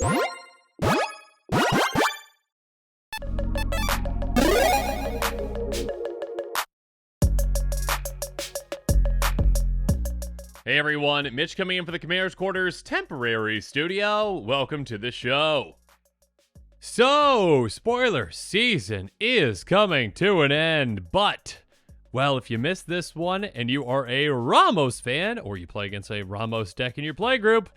Hey everyone, Mitch coming in for the Commander's Quarters temporary studio. Welcome to the show. So, spoiler season is coming to an end, but, well, if you missed this one and you are a Ramos fan, or you play against a Ramos deck in your playgroup,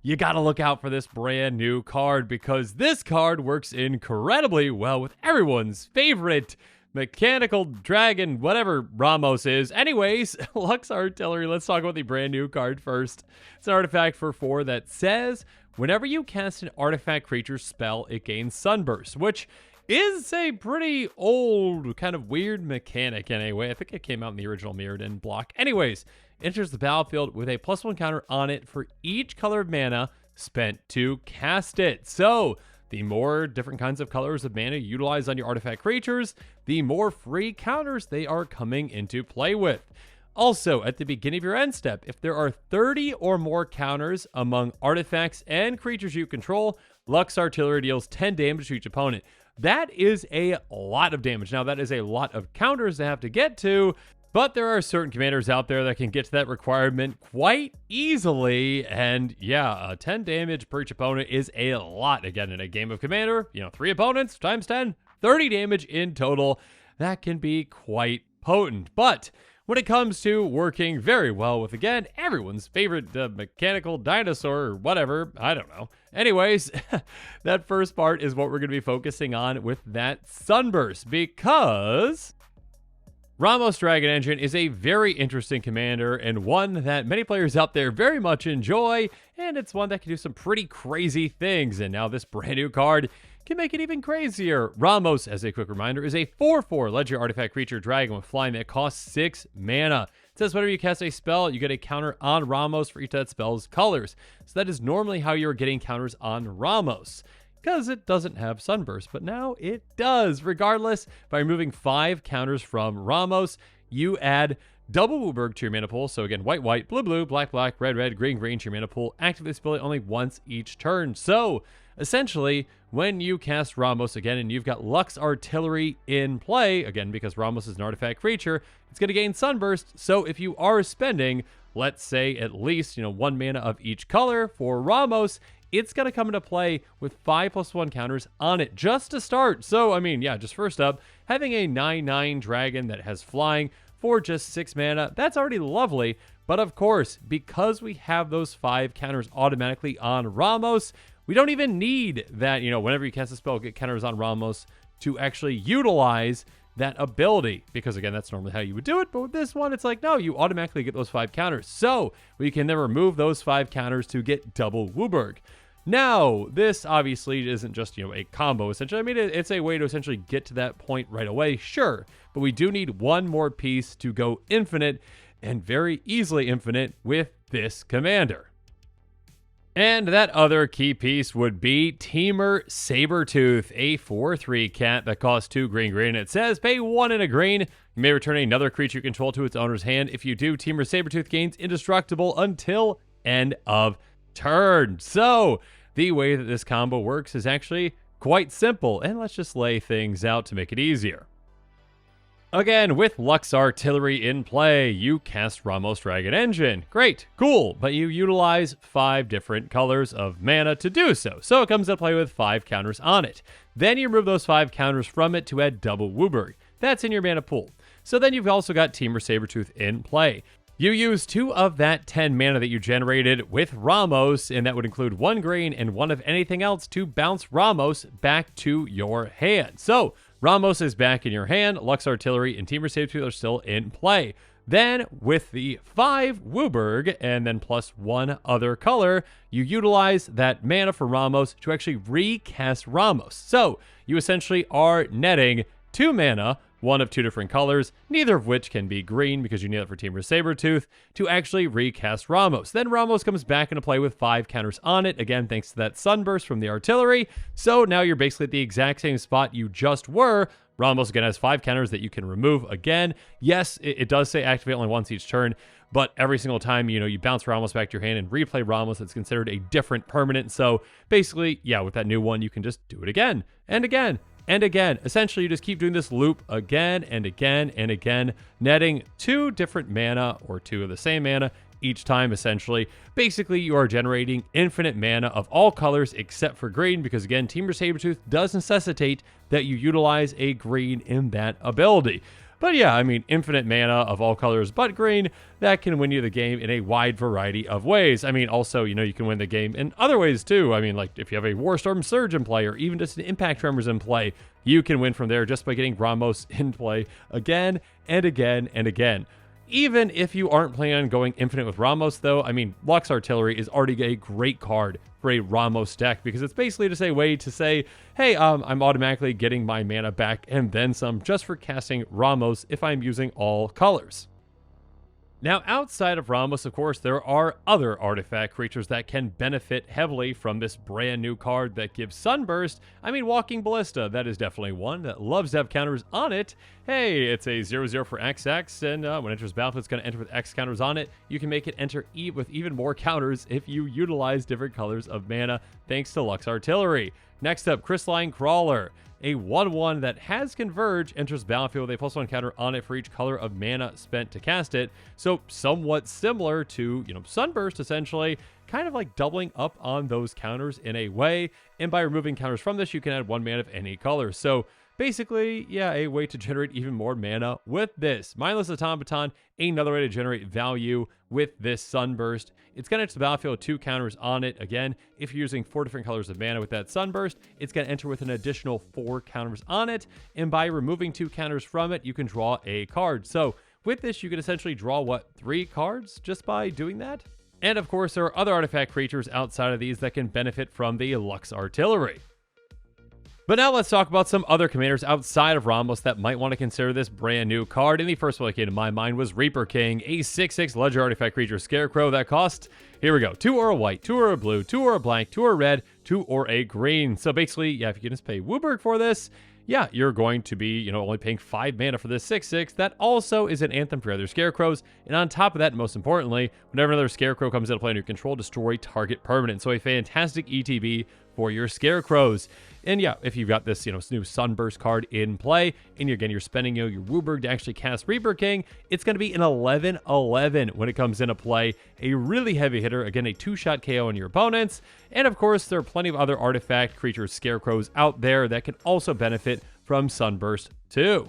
you gotta look out for this brand new card, because this card works incredibly well with everyone's favorite mechanical dragon, whatever Ramos is. Anyways, Lux Artillery, let's talk about the brand new card first. It's an artifact for 4 that says, whenever you cast an artifact creature spell, it gains Sunburst, which is a pretty old, kind of weird mechanic anyway. I think it came out in the original Mirrodin block. Anyways, enters the battlefield with a +1 counter on it for each color of mana spent to cast it. So, the more different kinds of colors of mana you utilize on your artifact creatures, the more free counters they are coming into play with. Also, at the beginning of your end step, if there are 30 or more counters among artifacts and creatures you control, Lux Artillery deals 10 damage to each opponent. That is a lot of damage. Now, that is a lot of counters to have to get to, but there are certain commanders out there that can get to that requirement quite easily. And yeah, 10 damage per each opponent is a lot. Again, in a game of Commander, 3 opponents times 10, 30 damage in total. That can be quite potent. But when it comes to working very well with, again, everyone's favorite mechanical dinosaur or whatever, I don't know. Anyways, that first part is what we're going to be focusing on with that Sunburst, because Ramos Dragon Engine is a very interesting commander and one that many players out there very much enjoy, and it's one that can do some pretty crazy things, and now this brand new card can make it even crazier. Ramos, as a quick reminder, is a 4/4 legendary artifact creature dragon with flying that costs 6 mana. It says whenever you cast a spell, you get a counter on Ramos for each of that spell's colors. So that is normally how you're getting counters on Ramos, because it doesn't have Sunburst, but now it does. Regardless, by removing 5 counters from Ramos, you add double Wooburg to your mana pool. So again, white, white, blue, blue, black, black, red, red, green, green to your mana pool. Activate this ability only once each turn. So essentially, when you cast Ramos again and you've got Lux Artillery in play, again, because Ramos is an artifact creature, it's going to gain Sunburst. So if you are spending, let's say, at least 1 mana of each color for Ramos, it's going to come into play with 5+1 counters on it just to start. So, I mean, yeah, just first up, having a 9/9 dragon that has flying for just 6 mana, that's already lovely. But of course, because we have those 5 counters automatically on Ramos, we don't even need that, whenever you cast a spell, get counters on Ramos to actually utilize that ability, because again, that's normally how you would do it. But with this one, it's like, no, you automatically get those 5 counters. So we can then remove those 5 counters to get double Wooburg. Now, this obviously isn't just, a combo, essentially. I mean, it's a way to essentially get to that point right away, sure. But we do need one more piece to go infinite, and very easily infinite, with this commander. And that other key piece would be Temur Sabertooth, a 4/3 cat that costs 2 green green. It says pay 1 and a green. You may return another creature you control to its owner's hand. If you do, Temur Sabertooth gains indestructible until end of turn. So the way that this combo works is actually quite simple, and let's just lay things out to make it easier. Again, with Lux Artillery in play, you cast Ramos Dragon Engine. Great, cool, but you utilize 5 different colors of mana to do so. So it comes into play with 5 counters on it. Then you remove those 5 counters from it to add double Wooburg. That's in your mana pool. So then you've also got Temur Sabertooth in play. You use 2 of that 10 mana that you generated with Ramos, and that would include 1 green and 1 of anything else to bounce Ramos back to your hand. So Ramos is back in your hand, Lux Artillery and Temur Sabertooth are still in play. Then, with the 5 Wooburg, and then plus 1 other color, you utilize that mana for Ramos to actually recast Ramos. So, you essentially are netting 2 mana, 1 of 2 different colors, neither of which can be green because you need it for Temur Sabertooth, to actually recast Ramos. Then Ramos comes back into play with 5 counters on it, again thanks to that Sunburst from the artillery. So now you're basically at the exact same spot you just were. Ramos again has 5 counters that you can remove again. Yes, it does say activate only once each turn, but every single time, you bounce Ramos back to your hand and replay Ramos, it's considered a different permanent. So basically, yeah, with that new one, you can just do it again and again and again. Essentially, you just keep doing this loop again and again and again, netting 2 different mana or 2 of the same mana each time. Essentially, basically, you are generating infinite mana of all colors except for green, because again, Temur Sabertooth does necessitate that you utilize a green in that ability. But yeah, I mean, infinite mana of all colors but green, that can win you the game in a wide variety of ways. I mean, also, you can win the game in other ways too. I mean, like if you have a Warstorm Surge in play, or even just an Impact Tremors in play, you can win from there just by getting Ramos in play again and again and again. Even if you aren't planning on going infinite with Ramos, though, I mean, Lux Artillery is already a great card for a Ramos deck, because it's basically just a way to say, hey, I'm automatically getting my mana back and then some just for casting Ramos if I'm using all colors. Now, outside of Ramos, of course, there are other artifact creatures that can benefit heavily from this brand new card that gives Sunburst. I mean, Walking Ballista, that is definitely one that loves to have counters on it. Hey, it's a 0/0 for XX, and when it enters battlefield, it's going to enter with X counters on it. You can make it enter with even more counters if you utilize different colors of mana, thanks to Lux Artillery. Next up, Crystalline Crawler. A 1/1 that has Converge, enters battlefield with a +1 counter on it for each color of mana spent to cast it. So somewhat similar to, Sunburst, essentially, kind of like doubling up on those counters in a way. And by removing counters from this, you can add 1 mana of any color. So basically, yeah, a way to generate even more mana with this. Mindless Automaton, another way to generate value with this Sunburst. It's going to enter the battlefield with 2 counters on it. Again, if you're using 4 different colors of mana with that Sunburst, it's going to enter with an additional 4 counters on it. And by removing 2 counters from it, you can draw a card. So with this, you can essentially draw, 3 cards just by doing that? And of course, there are other artifact creatures outside of these that can benefit from the Lux Artillery. But now let's talk about some other commanders outside of Ramos that might want to consider this brand new card. And the first one that came to my mind was Reaper King, a 6/6 legendary artifact creature Scarecrow that costs, here we go, 2 or a white, 2 or a blue, 2 or a black, 2 or a red, 2 or a green. So basically, yeah, if you can just pay Wooburg for this, yeah, you're going to be, only paying 5 mana for this 6/6. That also is an anthem for other Scarecrows. And on top of that, most importantly, whenever another Scarecrow comes into play under your control, destroy target permanent. So a fantastic ETB for your Scarecrows. And yeah, if you've got this, new Sunburst card in play, and you're spending, your Wooburg to actually cast Reaper King, it's going to be an 11/11 when it comes into play. A really heavy hitter, again, a 2-shot KO on your opponents. And of course, there are plenty of other artifact creatures, Scarecrows out there that can also benefit from Sunburst too.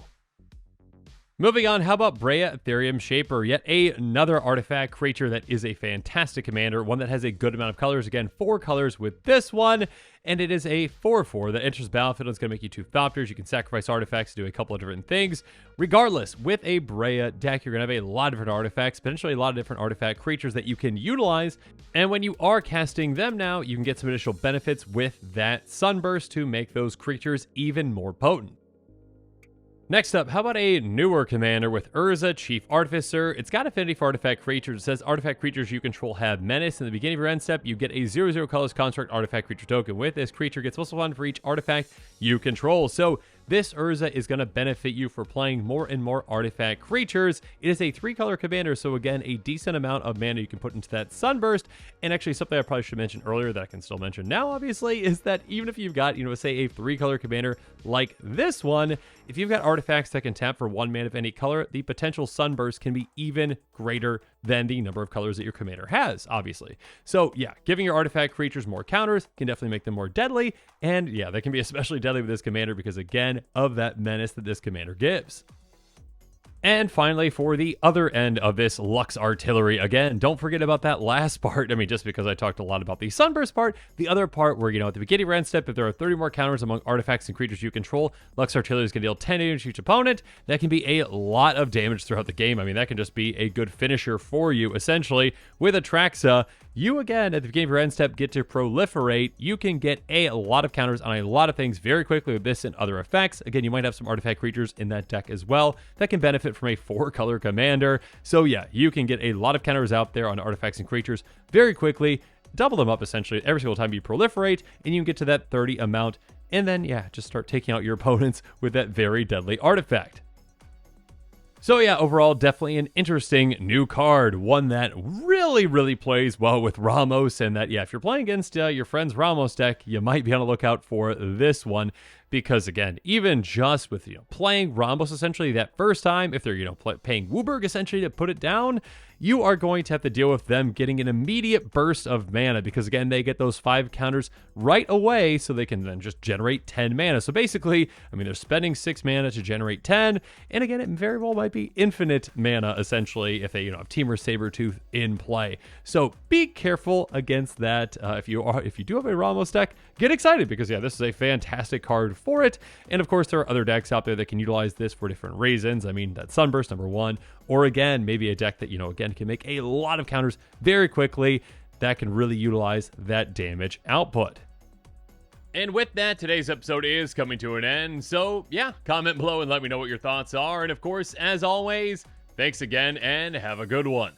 Moving on, how about Breya Ethereum Shaper? Yet another artifact creature that is a fantastic commander, one that has a good amount of colors. Again, 4 colors with this one, and it is a 4/4 that enters battlefield. It's going to make you 2 Thopters. You can sacrifice artifacts to do a couple of different things. Regardless, with a Breya deck, you're going to have a lot of different artifacts, potentially a lot of different artifact creatures that you can utilize. And when you are casting them now, you can get some additional benefits with that Sunburst to make those creatures even more potent. Next up, how about a newer commander with Urza, Chief Artificer? It's got affinity for artifact creatures. It says artifact creatures you control have menace. In the beginning of your end step, you get a 0/0 colors construct artifact creature token. With this, creature gets +1 for each artifact you control. So this Urza is going to benefit you for playing more and more artifact creatures. It is a 3-color commander, so again, a decent amount of mana you can put into that Sunburst. And actually, something I probably should mention earlier that I can still mention now, obviously, is that even if you've got, say a 3-color commander like this one, if you've got artifacts that can tap for 1 mana of any color, the potential Sunburst can be even greater than the number of colors that your commander has, obviously. So yeah, giving your artifact creatures more counters can definitely make them more deadly. And yeah, they can be especially deadly with this commander because, again, of that menace that this commander gives. And finally, for the other end of this Lux Artillery, again, don't forget about that last part. I mean, just because I talked a lot about the Sunburst part, the other part where, at the beginning of your end step, if there are 30 more counters among artifacts and creatures you control, Lux Artillery is going to deal 10 damage to each opponent. That can be a lot of damage throughout the game. I mean, that can just be a good finisher for you, essentially. With Atraxa, you, again, at the beginning of your end step, get to proliferate. You can get a lot of counters on a lot of things very quickly with this and other effects. Again, you might have some artifact creatures in that deck as well that can benefit from a 4-color commander. So yeah, you can get a lot of counters out there on artifacts and creatures very quickly, double them up essentially every single time you proliferate, and you can get to that 30 amount, and then yeah, just start taking out your opponents with that very deadly artifact. So yeah, overall, definitely an interesting new card. One that really plays well with Ramos, and that, yeah, if you're playing against your friend's Ramos deck, you might be on the lookout for this one. Because again, even just with, playing Ramos essentially that first time, if they're, paying Wooburg essentially to put it down, you are going to have to deal with them getting an immediate burst of mana, because again, they get those 5 counters right away, so they can then just generate 10 mana. So basically, I mean, they're spending 6 mana to generate 10, and again, it very well might be infinite mana essentially if they, have Temur Sabertooth in play. So be careful against that. If you do have a Ramos deck, get excited, because yeah, this is a fantastic card for it. And of course, there are other decks out there that can utilize this for different reasons. I mean, that Sunburst, number one, or again, maybe a deck that, again, can make a lot of counters very quickly that can really utilize that damage output. And with that, today's episode is coming to an end. So yeah, comment below and let me know what your thoughts are. And of course, as always, thanks again and have a good one.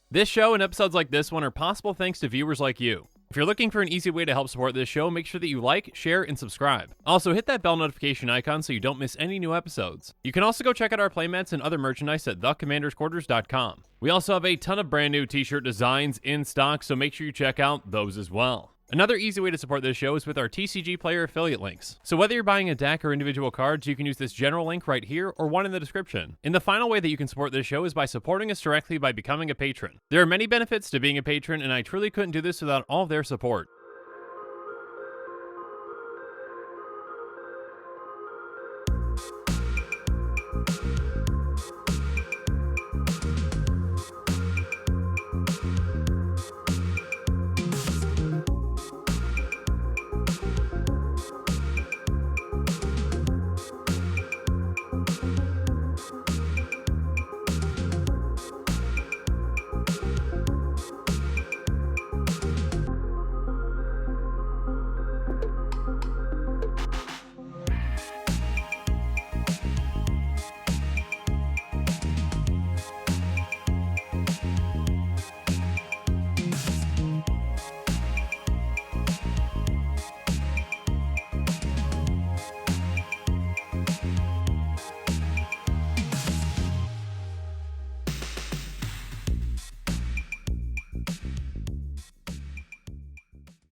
This show and episodes like this one are possible thanks to viewers like you. If you're looking for an easy way to help support this show, make sure that you like, share, and subscribe. Also, hit that bell notification icon so you don't miss any new episodes. You can also go check out our playmats and other merchandise at thecommandersquarters.com. We also have a ton of brand new t-shirt designs in stock, so make sure you check out those as well. Another easy way to support this show is with our TCG Player affiliate links. So whether you're buying a deck or individual cards, you can use this general link right here or one in the description. And the final way that you can support this show is by supporting us directly by becoming a patron. There are many benefits to being a patron, and I truly couldn't do this without all of their support.